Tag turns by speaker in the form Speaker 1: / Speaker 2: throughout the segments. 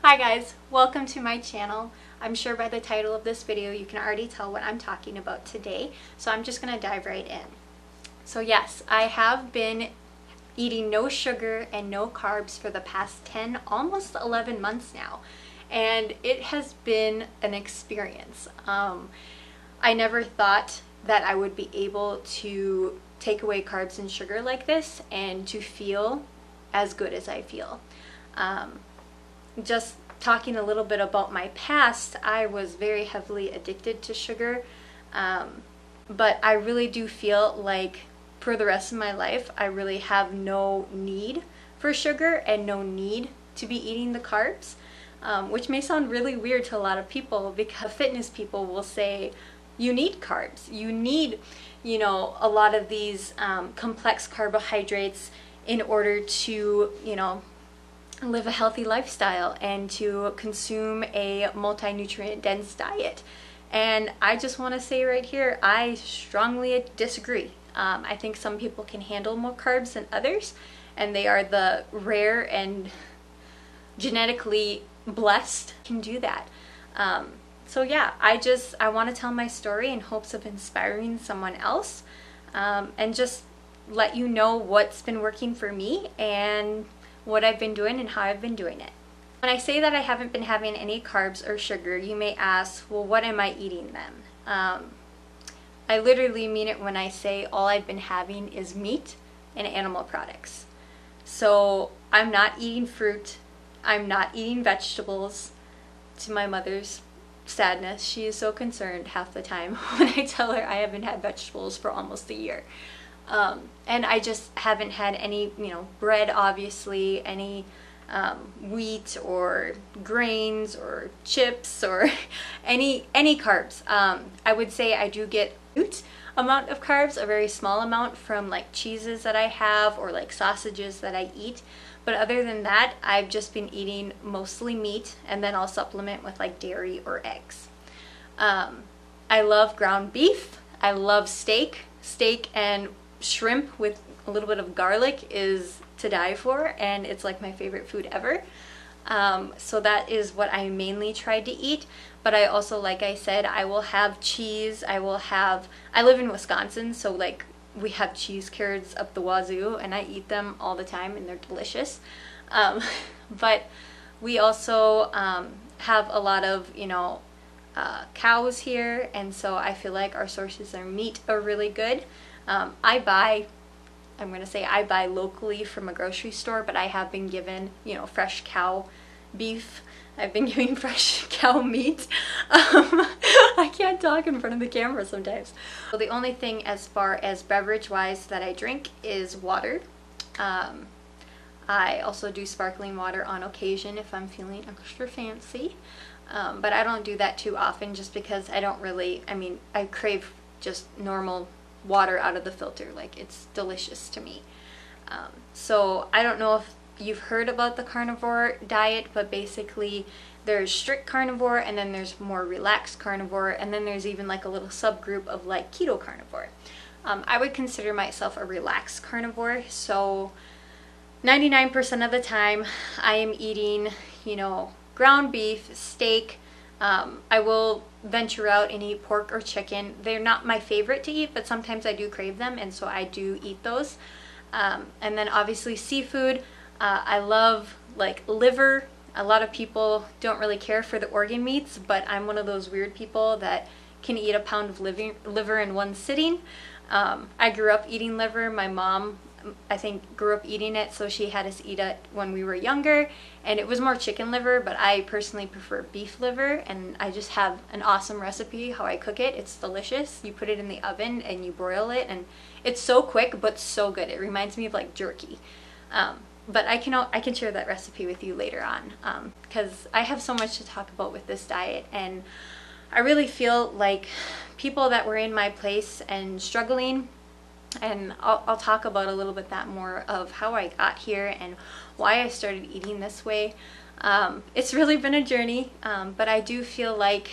Speaker 1: Hi guys, welcome to my channel. I'm sure by the title of this video you can already tell what I'm talking about today, so I'm just going to dive right in. So yes, I have been eating no sugar and no carbs for the past 10, almost 11 months now, and it has been an experience. I never thought that I would be able to take away carbs and sugar like this and to feel as good as I feel. Just talking a little bit about my past, I was very heavily addicted to sugar, but I really do feel like for the rest of my life I really have no need for sugar and no need to be eating the carbs, which may sound really weird to a lot of people, because fitness people will say you need carbs, you need, you know, a lot of these complex carbohydrates in order to, you know, live a healthy lifestyle and to consume a multi-nutrient dense diet. And I just want to say right here, I strongly disagree. I think some people can handle more carbs than others, and they are the rare and genetically blessed can do that. So yeah, I want to tell my story in hopes of inspiring someone else, and just let you know what's been working for me and what I've been doing and how I've been doing it. When I say that I haven't been having any carbs or sugar, you may ask, well, what am I eating then? I literally mean it when I say all I've been having is meat and animal products. So I'm not eating fruit, I'm not eating vegetables, to my mother's sadness. She is so concerned half the time when I tell her I haven't had vegetables for almost a year. And I just haven't had any, you know, bread, obviously, any wheat or grains or chips or any carbs. I would say I do get a amount of carbs, a very small amount from like cheeses that I have or like sausages that I eat. But other than that, I've just been eating mostly meat, and then I'll supplement with like dairy or eggs. I love ground beef. I love steak. Steak and shrimp with a little bit of garlic is to die for, and it's like my favorite food ever. So that is what I mainly tried to eat. But I also, like I said, I will have cheese. I live in Wisconsin, so like we have cheese curds up the wazoo, and I eat them all the time, and they're delicious. But we also have a lot of, you know, cows here, and so I feel like our sources of meat are really good. I buy locally from a grocery store, but I have been given, you know, fresh cow beef. I've been giving fresh cow meat. I can't talk in front of the camera sometimes. So the only thing as far as beverage wise that I drink is water. I also do sparkling water on occasion if I'm feeling extra fancy. But I don't do that too often, just because I don't really, I crave just normal water out of the filter. Like, it's delicious to me. So I don't know if you've heard about the carnivore diet, but basically there's strict carnivore, and then there's more relaxed carnivore, and then there's even like a little subgroup of like keto carnivore. I would consider myself a relaxed carnivore, so 99% of the time I am eating, you know, ground beef, steak. I will venture out and eat pork or chicken. They're not my favorite to eat, but sometimes I do crave them, and so I do eat those. And then obviously seafood. I love like liver. A lot of people don't really care for the organ meats, but I'm one of those weird people that can eat a pound of liver in one sitting. I grew up eating liver. My mom, I think, grew up eating it, so she had us eat it when we were younger, and it was more chicken liver, but I personally prefer beef liver, and I just have an awesome recipe how I cook it. It's delicious. You put it in the oven and you broil it, and it's so quick but so good. It reminds me of like jerky. But I can share that recipe with you later on, because I have so much to talk about with this diet, and I really feel like people that were in my place and struggling, and I'll talk about a little bit that more of how I got here and why I started eating this way. It's really been a journey, but I do feel like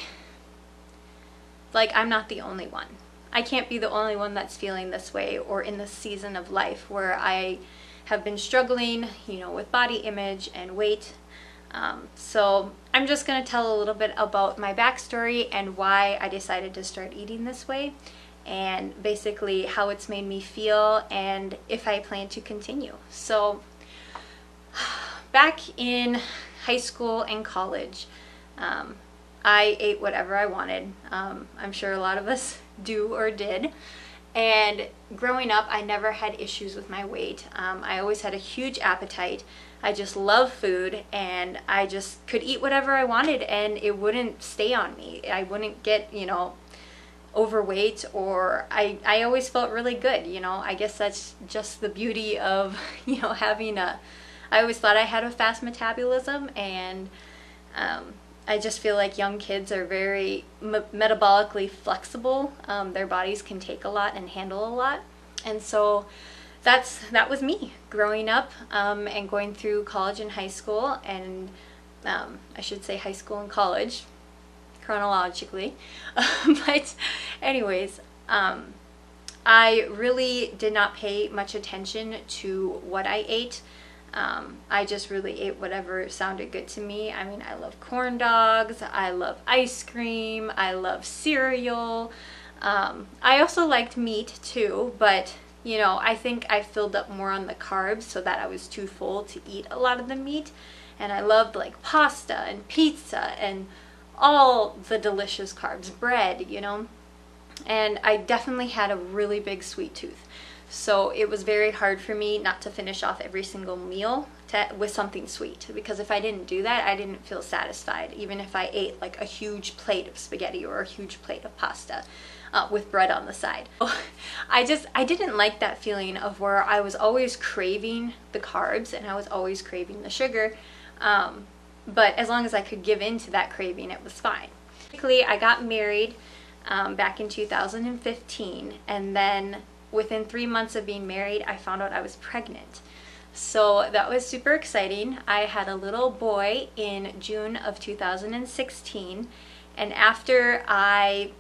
Speaker 1: I'm not the only one. I can't be the only one that's feeling this way or in this season of life where I have been struggling, you know, with body image and weight. So I'm just going to tell a little bit about my backstory and why I decided to start eating this way, and basically how it's made me feel and if I plan to continue. So back in high school and college, I ate whatever I wanted. I'm sure a lot of us do or did. And growing up, I never had issues with my weight. I always had a huge appetite. I just love food, and I just could eat whatever I wanted and it wouldn't stay on me. I wouldn't get, overweight, or I always felt really good. I guess that's just the beauty of, having I always thought I had a fast metabolism, and I just feel like young kids are very metabolically flexible. Their bodies can take a lot and handle a lot. And so that was me growing up and going through college and high school, and I should say high school and college chronologically. But anyways, I really did not pay much attention to what I ate. I just really ate whatever sounded good to me. I mean, I love corn dogs, I love ice cream, I love cereal. I also liked meat too, but I think I filled up more on the carbs so that I was too full to eat a lot of the meat. And I loved like pasta and pizza and all the delicious carbs, bread, And I definitely had a really big sweet tooth. So it was very hard for me not to finish off every single meal with something sweet, because if I didn't do that, I didn't feel satisfied, even if I ate like a huge plate of spaghetti or a huge plate of pasta with bread on the side. I didn't like that feeling of where I was always craving the carbs and I was always craving the sugar, but as long as I could give in to that craving, it was fine. Basically, I got married back in 2015, and then within 3 months of being married, I found out I was pregnant. So that was super exciting. I had a little boy in June of 2016, and after I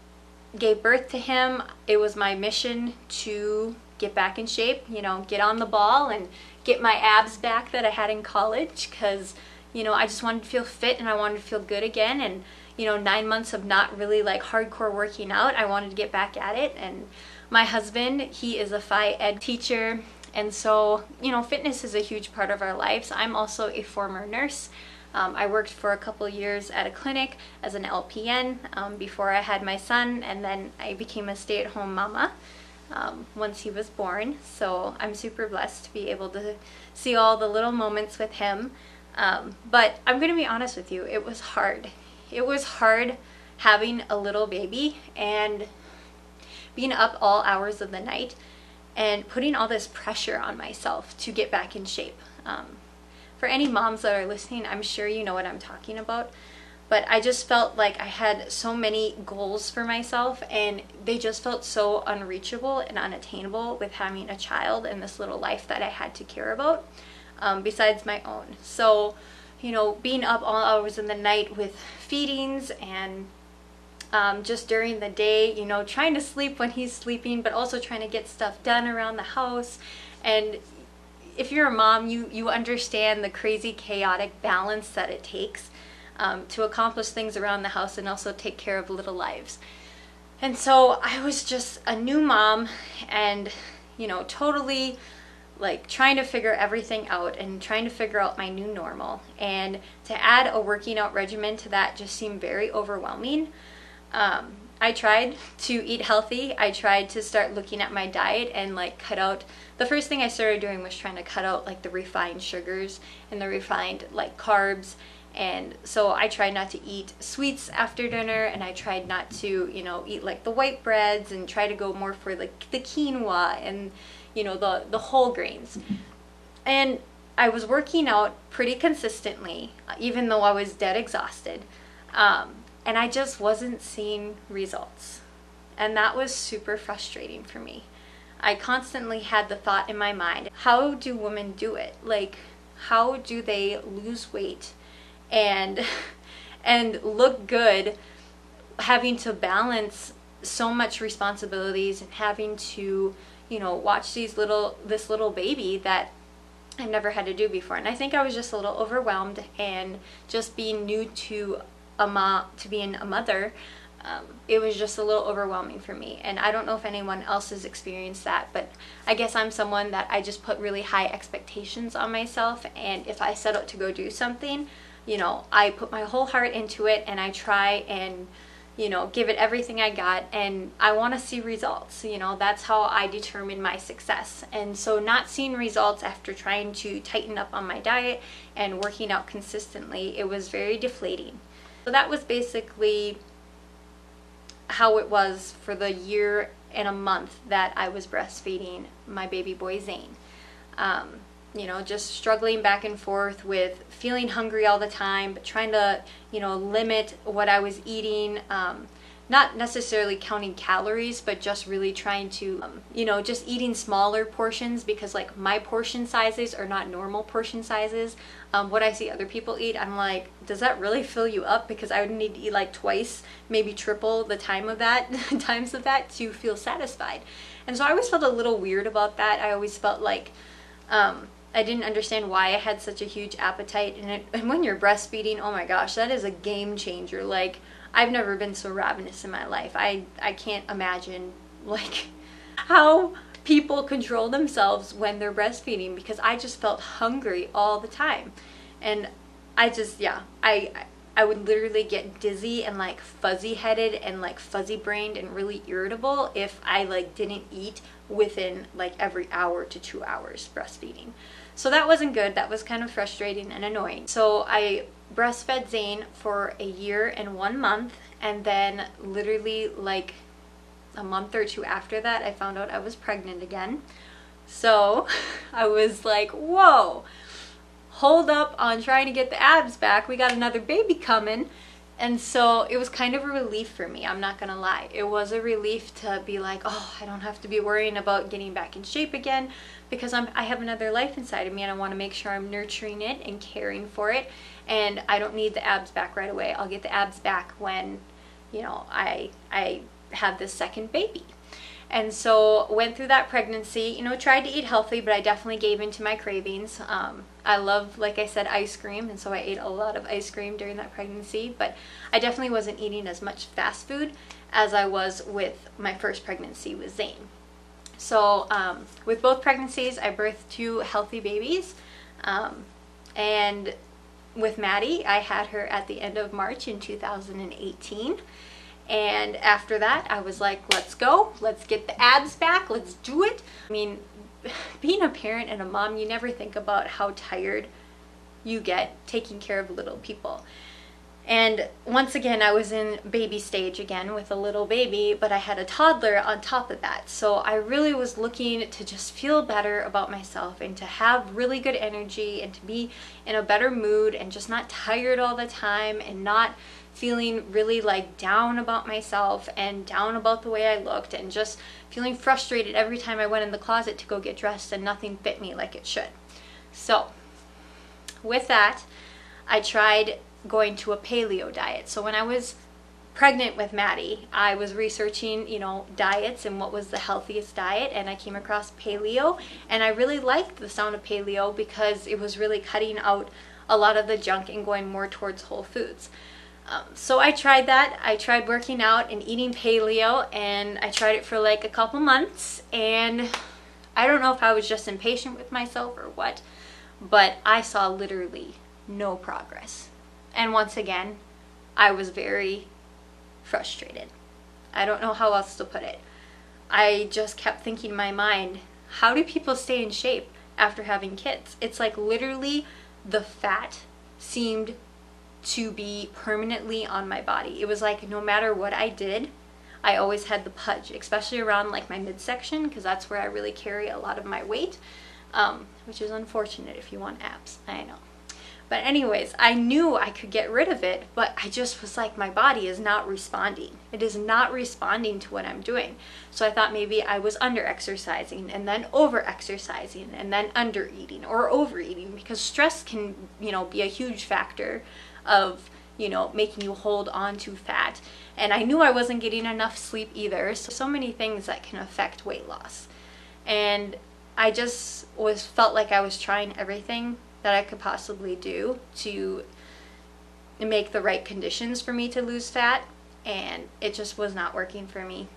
Speaker 1: gave birth to him, it was my mission to get back in shape, get on the ball and get my abs back that I had in college, because I just wanted to feel fit and I wanted to feel good again. And 9 months of not really like hardcore working out, I wanted to get back at it. And my husband, he is a phy ed teacher, and so fitness is a huge part of our lives. I'm also a former nurse. I worked for a couple years at a clinic as an LPN before I had my son, and then I became a stay-at-home mama once he was born. So I'm super blessed to be able to see all the little moments with him. But I'm going to be honest with you, it was hard. It was hard having a little baby and being up all hours of the night and putting all this pressure on myself to get back in shape. For any moms that are listening, I'm sure you know what I'm talking about, but I just felt like I had so many goals for myself, and they just felt so unreachable and unattainable with having a child and this little life that I had to care about, besides my own. So, being up all hours in the night with feedings and just during the day, trying to sleep when he's sleeping, but also trying to get stuff done around the house. And if you're a mom, you understand the crazy chaotic balance that it takes to accomplish things around the house and also take care of little lives. And so I was just a new mom, and totally like trying to figure everything out and trying to figure out my new normal. And to add a working out regimen to that just seemed very overwhelming. I tried to eat healthy. I tried to start looking at my diet and like cut out, the first thing I started doing was trying to cut out like the refined sugars and the refined like carbs. And so I tried not to eat sweets after dinner, and I tried not to, eat like the white breads, and try to go more for like the quinoa and, the whole grains. And I was working out pretty consistently, even though I was dead exhausted. And I just wasn't seeing results. And that was super frustrating for me. I constantly had the thought in my mind, how do women do it? Like, how do they lose weight and look good, having to balance so much responsibilities and having to, watch this little baby that I've never had to do before. And I think I was just a little overwhelmed, and just being new to being a mother, it was just a little overwhelming for me. And I don't know if anyone else has experienced that, but I guess I'm someone that I just put really high expectations on myself, and if I set out to go do something, you know, I put my whole heart into it, and I try and, you know, give it everything I got, and I want to see results. You know, that's how I determine my success. And so not seeing results after trying to tighten up on my diet and working out consistently, it was very deflating. So that was basically how it was for the year and a month that I was breastfeeding my baby boy Zane. You know, just struggling back and forth with feeling hungry all the time, but trying to, you know, limit what I was eating. Not necessarily counting calories, but just really trying to, you know, just eating smaller portions, because like my portion sizes are not normal portion sizes. What I see other people eat, I'm like, does that really fill you up? Because I would need to eat like twice, maybe triple the times of that to feel satisfied. And so I always felt a little weird about that. I always felt like, I didn't understand why I had such a huge appetite. And when you're breastfeeding, oh my gosh, that is a game changer. Like, I've never been so ravenous in my life. I can't imagine like how people control themselves when they're breastfeeding, because I just felt hungry all the time. And I just, yeah, I would literally get dizzy and like fuzzy headed and like fuzzy brained and really irritable if I like didn't eat within like every hour to 2 hours breastfeeding. So that wasn't good. That was kind of frustrating and annoying. So I breastfed Zane for a year and 1 month, and then literally like a month or two after that, I found out I was pregnant again. So I was like, whoa, hold up on trying to get the abs back. We got another baby coming. And so it was kind of a relief for me, I'm not gonna lie. It was a relief to be like, oh, I don't have to be worrying about getting back in shape again, because I have another life inside of me, and I want to make sure I'm nurturing it and caring for it. And I don't need the abs back right away. I'll get the abs back when, you know, I have this second baby. And so went through that pregnancy, you know, tried to eat healthy, but I definitely gave into my cravings. I love, like I said, ice cream, and so I ate a lot of ice cream during that pregnancy, but I definitely wasn't eating as much fast food as I was with my first pregnancy with Zane. So with both pregnancies, I birthed 2 healthy babies, and with Maddie, I had her at the end of March in 2018. And after that, I was like, let's go. Let's get the abs back. Let's do it. I mean, being a parent and a mom, you never think about how tired you get taking care of little people. And once again, I was in baby stage again with a little baby, but I had a toddler on top of that. So I really was looking to just feel better about myself and to have really good energy and to be in a better mood and just not tired all the time and not feeling really like down about myself and down about the way I looked and just feeling frustrated every time I went in the closet to go get dressed and nothing fit me like it should. So with that, I tried going to a paleo diet. So when I was pregnant with Maddie, I was researching, you know, diets and what was the healthiest diet, and I came across paleo, and I really liked the sound of paleo because it was really cutting out a lot of the junk and going more towards whole foods. So I tried that. I tried working out and eating paleo, and I tried it for like a couple months, and I don't know if I was just impatient with myself or what, but I saw literally no progress. And once again, I was very frustrated. I don't know how else to put it. I just kept thinking in my mind, how do people stay in shape after having kids? It's like literally the fat seemed to be permanently on my body. It was like no matter what I did, I always had the pudge, especially around like my midsection, because that's where I really carry a lot of my weight, which is unfortunate if you want abs, I know. But anyways, I knew I could get rid of it, but I just was like, my body is not responding. It is not responding to what I'm doing. So I thought maybe I was under-exercising and then over-exercising and then under-eating or overeating, because stress can, you know, be a huge factor of, you know, making you hold on to fat. And I knew I wasn't getting enough sleep either. So many things that can affect weight loss. And I just felt like I was trying everything that I could possibly do to make the right conditions for me to lose fat, and it just was not working for me.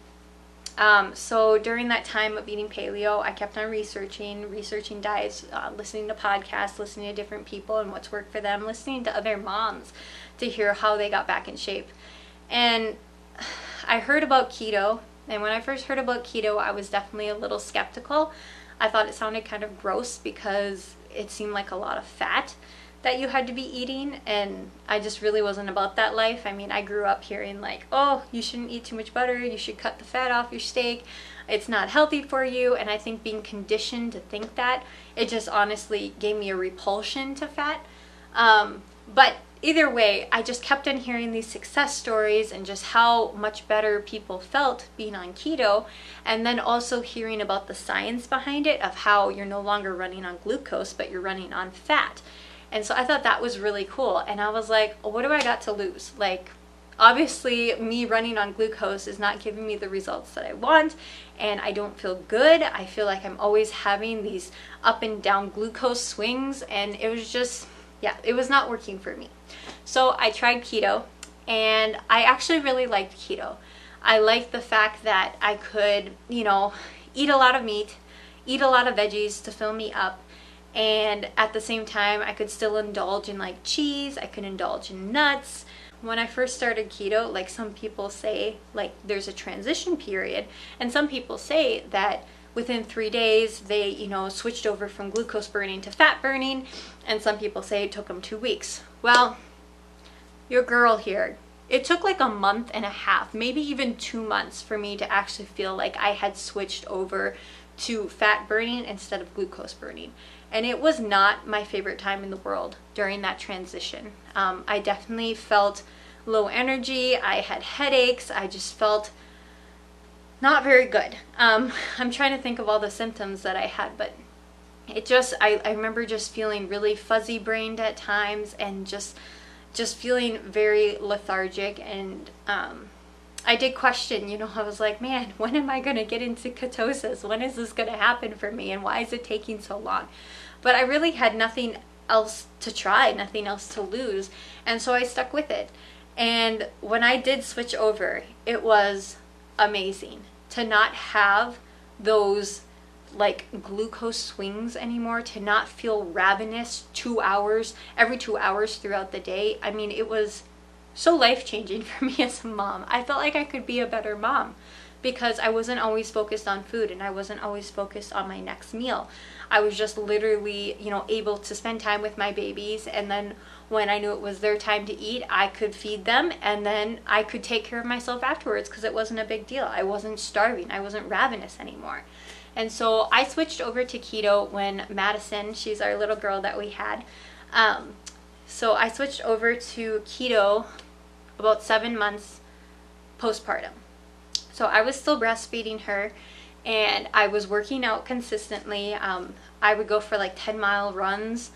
Speaker 1: So during that time of eating paleo, I kept on researching diets, listening to podcasts, listening to different people and what's worked for them, listening to other moms to hear how they got back in shape. And I heard about keto, and when I first heard about keto, I was definitely a little skeptical. I thought it sounded kind of gross because it seemed like a lot of fat that you had to be eating, and I just really wasn't about that life. I mean, I grew up hearing like, oh, you shouldn't eat too much butter, you should cut the fat off your steak, it's not healthy for you. And I think being conditioned to think that, it just honestly gave me a repulsion to fat. But either way, I just kept on hearing these success stories and just how much better people felt being on keto, and then also hearing about the science behind it of how you're no longer running on glucose, but you're running on fat. And so I thought that was really cool. And I was like, what do I got to lose? Like, obviously me running on glucose is not giving me the results that I want, and I don't feel good. I feel like I'm always having these up and down glucose swings, and it was just, yeah, it was not working for me. So I tried keto, and I actually really liked keto. I liked the fact that I could, you know, eat a lot of meat, eat a lot of veggies to fill me up, and at the same time I could still indulge in like cheese, I could indulge in nuts. When I first started keto, like some people say, like there's a transition period, and some people say that within 3 days they, you know, switched over from glucose burning to fat burning, and some people say it took them 2 weeks. Well, your girl here, it took like a month and a half, maybe even 2 months for me to actually feel like I had switched over to fat burning instead of glucose burning. And it was not my favorite time in the world during that transition. I definitely felt low energy, I had headaches, I just felt not very good. I'm trying to think of all the symptoms that I had, but it just, I remember just feeling really fuzzy brained at times, and just feeling very lethargic. And I did question, you know, I was like, man, when am I going to get into ketosis? When is this going to happen for me? And why is it taking so long? But I really had nothing else to try, nothing else to lose. And so I stuck with it. And when I did switch over, it was amazing to not have those like glucose swings anymore, to not feel ravenous 2 hours, every 2 hours throughout the day. I mean, it was so life-changing for me as a mom. I felt like I could be a better mom because I wasn't always focused on food, and I wasn't always focused on my next meal. I was just literally, you know, able to spend time with my babies, and then when I knew it was their time to eat, I could feed them, and then I could take care of myself afterwards because it wasn't a big deal. I wasn't starving. I wasn't ravenous anymore. And so I switched over to keto when Madison, she's our little girl that we had, so I switched over to keto about 7 months postpartum. So I was still breastfeeding her, and I was working out consistently. I would go for like 10-mile runs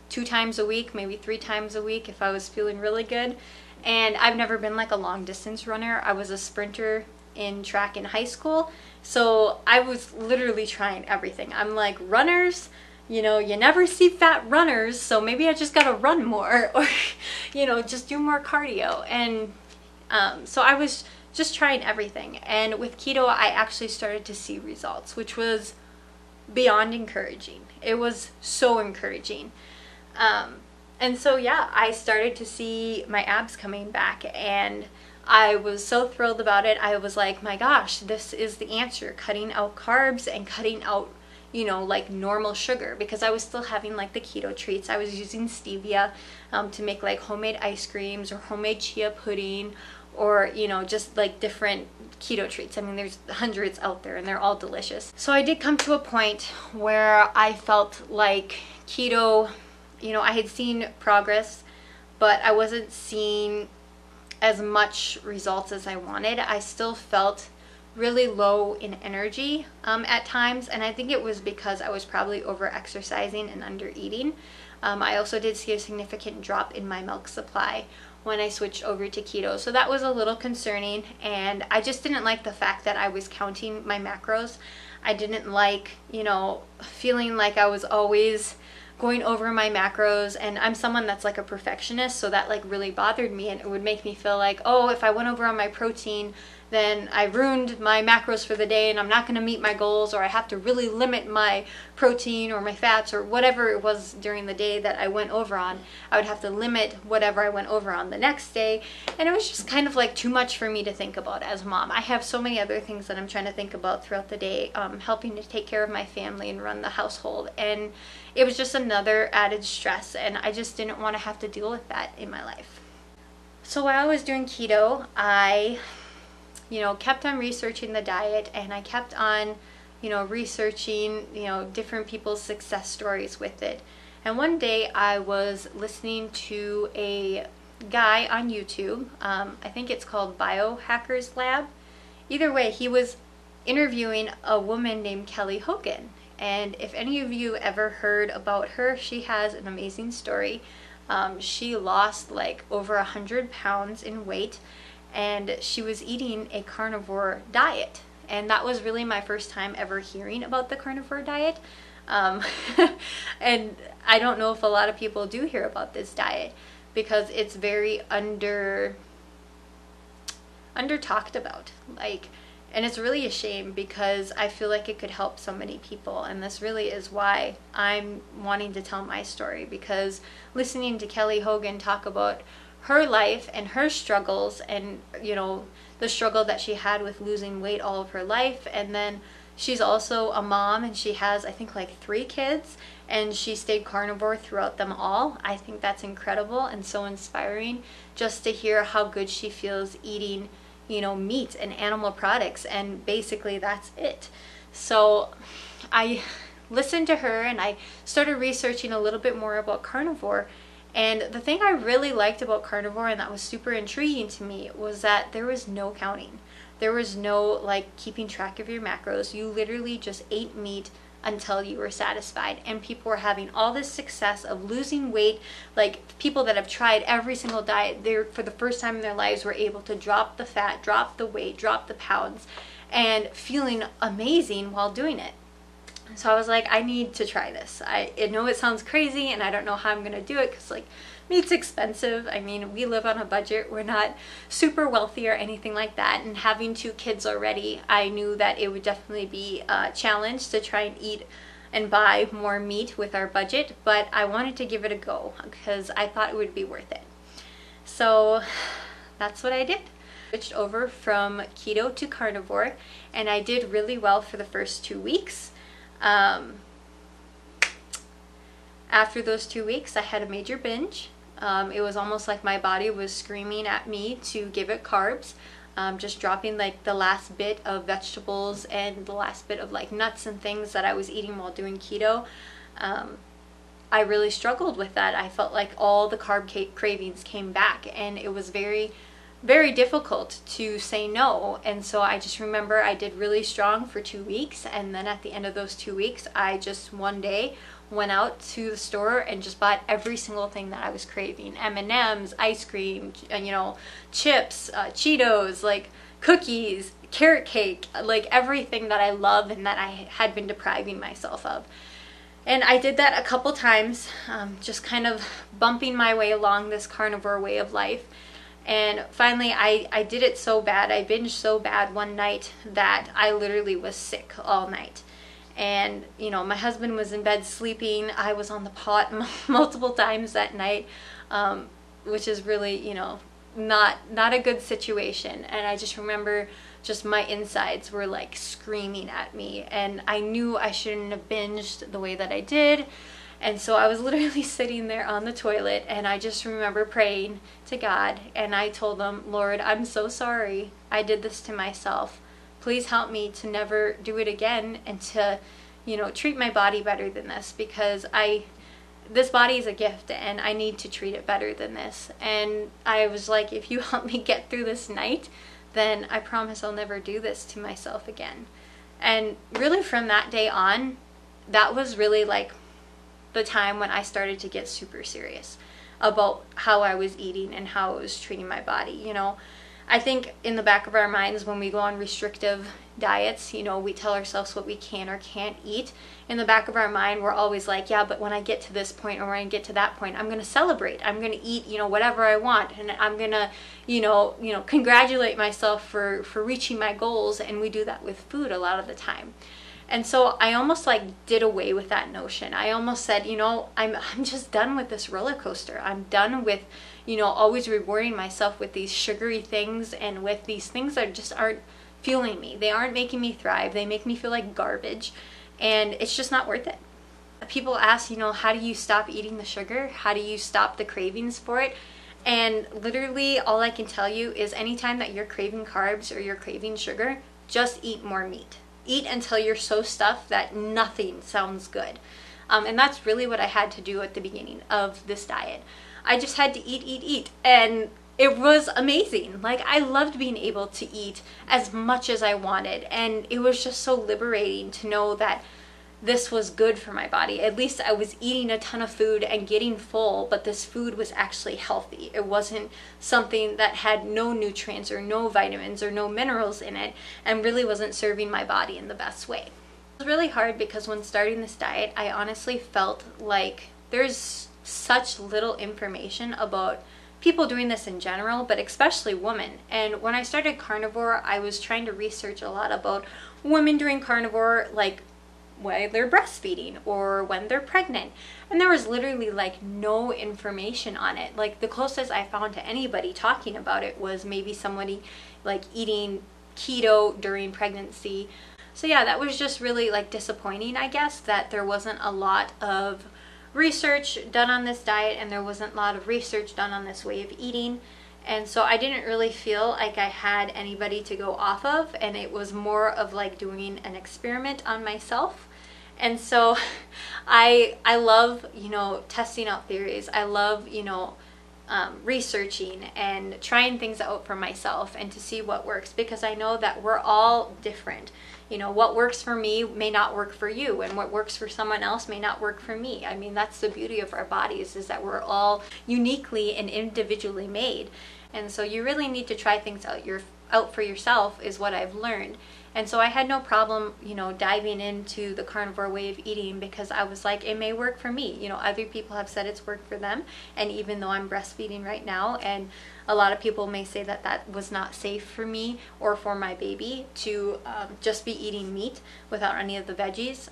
Speaker 1: 2 times a week, maybe 3 times a week if I was feeling really good. And I've never been like a long distance runner. I was a sprinter in track in high school, so I was literally trying everything. I'm like, runners, you know, you never see fat runners, so maybe I just gotta run more, or you know, just do more cardio. And so I was just trying everything. And with keto, I actually started to see results, which was beyond encouraging. It was so encouraging. And so yeah, I started to see my abs coming back, and I was so thrilled about it. I was like, my gosh, this is the answer. Cutting out carbs and cutting out, you know, like normal sugar, because I was still having like the keto treats. I was using stevia to make like homemade ice creams or homemade chia pudding, or, you know, just like different keto treats. I mean, there's hundreds out there and they're all delicious. So I did come to a point where I felt like keto, you know, I had seen progress, but I wasn't seeing as much results as I wanted. I still felt really low in energy at times, and I think it was because I was probably over exercising and under eating. I also did see a significant drop in my milk supply when I switched over to keto. So that was a little concerning, and I just didn't like the fact that I was counting my macros. I didn't like, you know, feeling like I was always going over my macros, and I'm someone that's like a perfectionist, so that like really bothered me, and it would make me feel like, oh, if I went over on my protein, then I ruined my macros for the day and I'm not going to meet my goals, or I have to really limit my protein or my fats or whatever it was during the day that I went over on. I would have to limit whatever I went over on the next day, and it was just kind of like too much for me to think about as a mom. I have so many other things that I'm trying to think about throughout the day, helping to take care of my family and run the household, and it was just another added stress, and I just didn't want to have to deal with that in my life. So while I was doing keto, I kept on researching the diet, and I kept on, researching, different people's success stories with it. And one day I was listening to a guy on YouTube, I think it's called Biohackers Lab. Either way, he was interviewing a woman named Kelly Hogan. And if any of you ever heard about her, she has an amazing story. She lost like over 100 pounds in weight, and she was eating a carnivore diet. And that was really my first time ever hearing about the carnivore diet. And I don't know if a lot of people do hear about this diet, because it's very under talked about. And it's really a shame, because I feel like it could help so many people, and this really is why I'm wanting to tell my story, because listening to Kelly Hogan talk about her life and her struggles, and the struggle that she had with losing weight all of her life, and then she's also a mom, and she has, I think, like 3 kids, and she stayed carnivore throughout them all. I think that's incredible and so inspiring, just to hear how good she feels eating meat and animal products, and basically that's it. So I listened to her, and I started researching a little bit more about carnivore. And the thing I really liked about carnivore, and that was super intriguing to me, was that there was no counting. There was no keeping track of your macros. You literally just ate meat until you were satisfied, and people were having all this success of losing weight. Like, people that have tried every single diet, they're, for the first time in their lives, were able to drop the fat, drop the weight, drop the pounds, and feeling amazing while doing it. So I was like, I need to try this. I know it sounds crazy, and I don't know how I'm gonna do it, because meat's expensive. I mean, we live on a budget. We're not super wealthy or anything like that. And having 2 kids already, I knew that it would definitely be a challenge to try and eat and buy more meat with our budget. But I wanted to give it a go, because I thought it would be worth it. So that's what I did. Switched over from keto to carnivore, and I did really well for the first 2 weeks. After those 2 weeks, I had a major binge. It was almost like my body was screaming at me to give it carbs, just dropping the last bit of vegetables and the last bit of nuts and things that I was eating while doing keto. I really struggled with that. I felt like all the carb cravings came back, and it was very, very difficult to say no. And so I just remember I did really strong for 2 weeks, and then at the end of those 2 weeks, I just one day went out to the store and just bought every single thing that I was craving. M&Ms, ice cream, chips, Cheetos, cookies, carrot cake, everything that I love and that I had been depriving myself of. And I did that a couple times, just kind of bumping my way along this carnivore way of life. And finally, I did it so bad, I binged so bad one night that I literally was sick all night. And my husband was in bed sleeping. I was on the pot multiple times that night, which is really not a good situation. And I just remember just my insides were screaming at me, and I knew I shouldn't have binged the way that I did. And so I was literally sitting there on the toilet, and I just remember praying to God, and I told him, Lord, I'm so sorry I did this to myself. Please help me to never do it again, and to, treat my body better than this, because this body is a gift, and I need to treat it better than this. And I was like, if you help me get through this night, then I promise I'll never do this to myself again. And really from that day on, that was really the time when I started to get super serious about how I was eating and how I was treating my body. You know, I think in the back of our minds when we go on restrictive diets, you know, we tell ourselves what we can or can't eat. In the back of our mind, we're always like, yeah, but when I get to this point or when I get to that point, I'm going to celebrate. I'm going to eat, you know, whatever I want, and I'm going to, you know, congratulate myself for reaching my goals. And we do that with food a lot of the time. And so I almost like did away with that notion. I almost said, you know, I'm just done with this roller coaster. I'm done with, you know, always rewarding myself with these sugary things and with these things that just aren't fueling me. They aren't making me thrive. They make me feel like garbage, and it's just not worth it. People ask, you know, how do you stop eating the sugar? How do you stop the cravings for it? And literally all I can tell you is anytime that you're craving carbs or you're craving sugar, just eat more meat. Eat until you're so stuffed that nothing sounds good. And that's really what I had to do at the beginning of this diet. I just had to eat. And it was amazing. Like, I loved being able to eat as much as I wanted. And it was just so liberating to know that this was good for my body. At least I was eating a ton of food and getting full, but this food was actually healthy. It wasn't something that had no nutrients or no vitamins or no minerals in it, and really wasn't serving my body in the best way. It was really hard because when starting this diet, I honestly felt like there's such little information about people doing this in general, but especially women. And when I started Carnivore, I was trying to research a lot about women doing Carnivore, like while they're breastfeeding or when they're pregnant, and there was literally like no information on it. Like, the closest I found to anybody talking about it was maybe somebody like eating keto during pregnancy. So yeah, that was just really like disappointing, I guess, that there wasn't a lot of research done on this diet and there wasn't a lot of research done on this way of eating. And so I didn't really feel like I had anybody to go off of, and it was more of like doing an experiment on myself. And so I love, you know, testing out theories. I love, you know, researching and trying things out for myself and to see what works, because I know that we're all different. You know, what works for me may not work for you, and what works for someone else may not work for me. I mean, that's the beauty of our bodies, is that we're all uniquely and individually made. And so you really need to try things out for yourself, is what I've learned. And so I had no problem, you know, diving into the carnivore way of eating, because I was like, it may work for me. You know, other people have said it's worked for them. And even though I'm breastfeeding right now, and a lot of people may say that that was not safe for me or for my baby to just be eating meat without any of the veggies,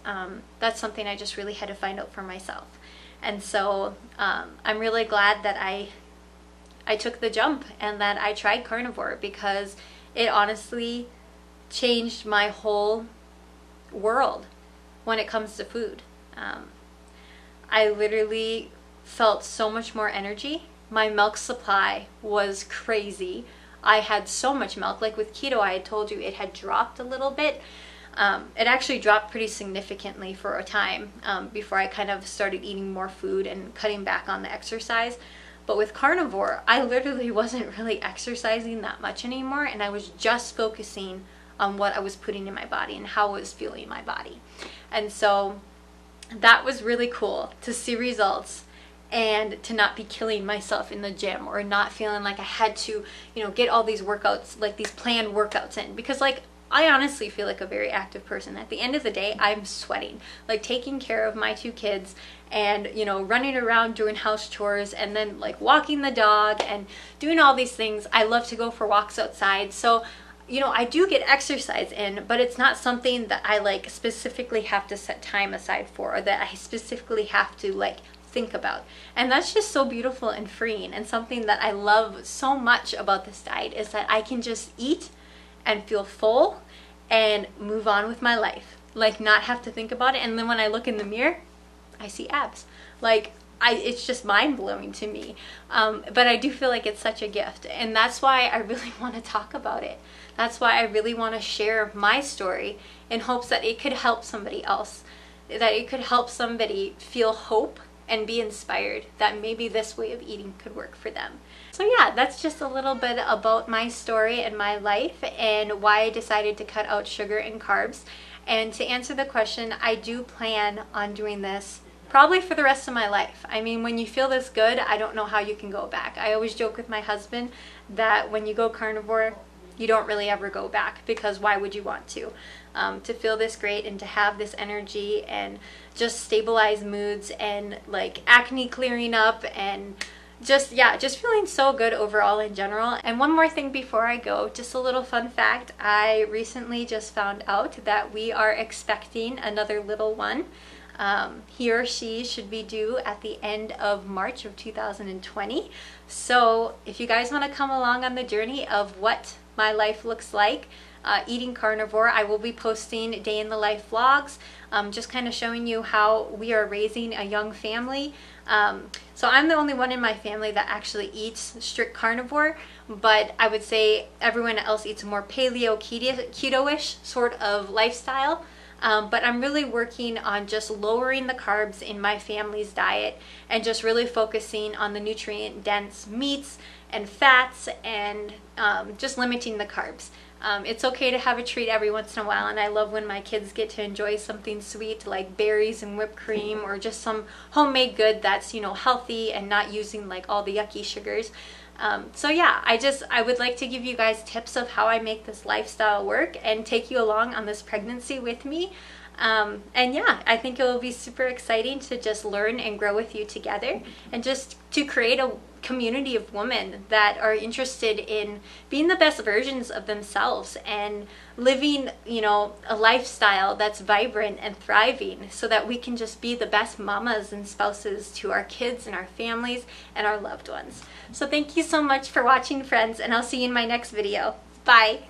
Speaker 1: that's something I just really had to find out for myself. And so I'm really glad that I took the jump and that I tried carnivore, because it honestly changed my whole world when it comes to food. I literally felt so much more energy. My milk supply was crazy. I had so much milk. Like with keto, I had told you it had dropped a little bit. It actually dropped pretty significantly for a time before I kind of started eating more food and cutting back on the exercise. But with carnivore, I literally wasn't really exercising that much anymore, and I was just focusing on what I was putting in my body and how I was feeling my body. And so that was really cool to see results and to not be killing myself in the gym or not feeling like I had to, you know, get all these workouts, like these planned workouts in. Because like, I honestly feel like a very active person. At the end of the day, I'm sweating, like taking care of my 2 kids and, you know, running around doing house chores and then like walking the dog and doing all these things. I love to go for walks outside. So, you know, I do get exercise in, but it's not something that I like specifically have to set time aside for, or that I specifically have to like think about. And that's just so beautiful and freeing. And something that I love so much about this diet is that I can just eat and feel full and move on with my life, like not have to think about it. And then when I look in the mirror, I see abs. Like, it's just mind-blowing to me. But I do feel like it's such a gift, and that's why I really want to talk about it. That's why I really want to share my story in hopes that it could help somebody else, that it could help somebody feel hope and be inspired that maybe this way of eating could work for them. So yeah, that's just a little bit about my story and my life and why I decided to cut out sugar and carbs. And to answer the question, I do plan on doing this probably for the rest of my life. I mean, when you feel this good, I don't know how you can go back. I always joke with my husband that when you go carnivore, you don't really ever go back, because why would you want to? To feel this great and to have this energy and just stabilize moods and like acne clearing up and just, yeah, just feeling so good overall in general. And one more thing before I go, just a little fun fact. I recently just found out that we are expecting another little one. He or she should be due at the end of March of 2020. So if you guys want to come along on the journey of what my life looks like eating carnivore, I will be posting day in the life vlogs, just kind of showing you how we are raising a young family. So I'm the only one in my family that actually eats strict carnivore, but I would say everyone else eats a more paleo keto-ish sort of lifestyle. But I'm really working on just lowering the carbs in my family's diet and just really focusing on the nutrient-dense meats and fats and just limiting the carbs. It's okay to have a treat every once in a while, and I love when my kids get to enjoy something sweet like berries and whipped cream or just some homemade good that's, you know, healthy and not using like all the yucky sugars. So yeah, I would like to give you guys tips of how I make this lifestyle work and take you along on this pregnancy with me. And yeah, I think it will be super exciting to just learn and grow with you together and just to create a community of women that are interested in being the best versions of themselves and living, you know, a lifestyle that's vibrant and thriving so that we can just be the best mamas and spouses to our kids and our families and our loved ones. So thank you so much for watching, friends, and I'll see you in my next video. Bye!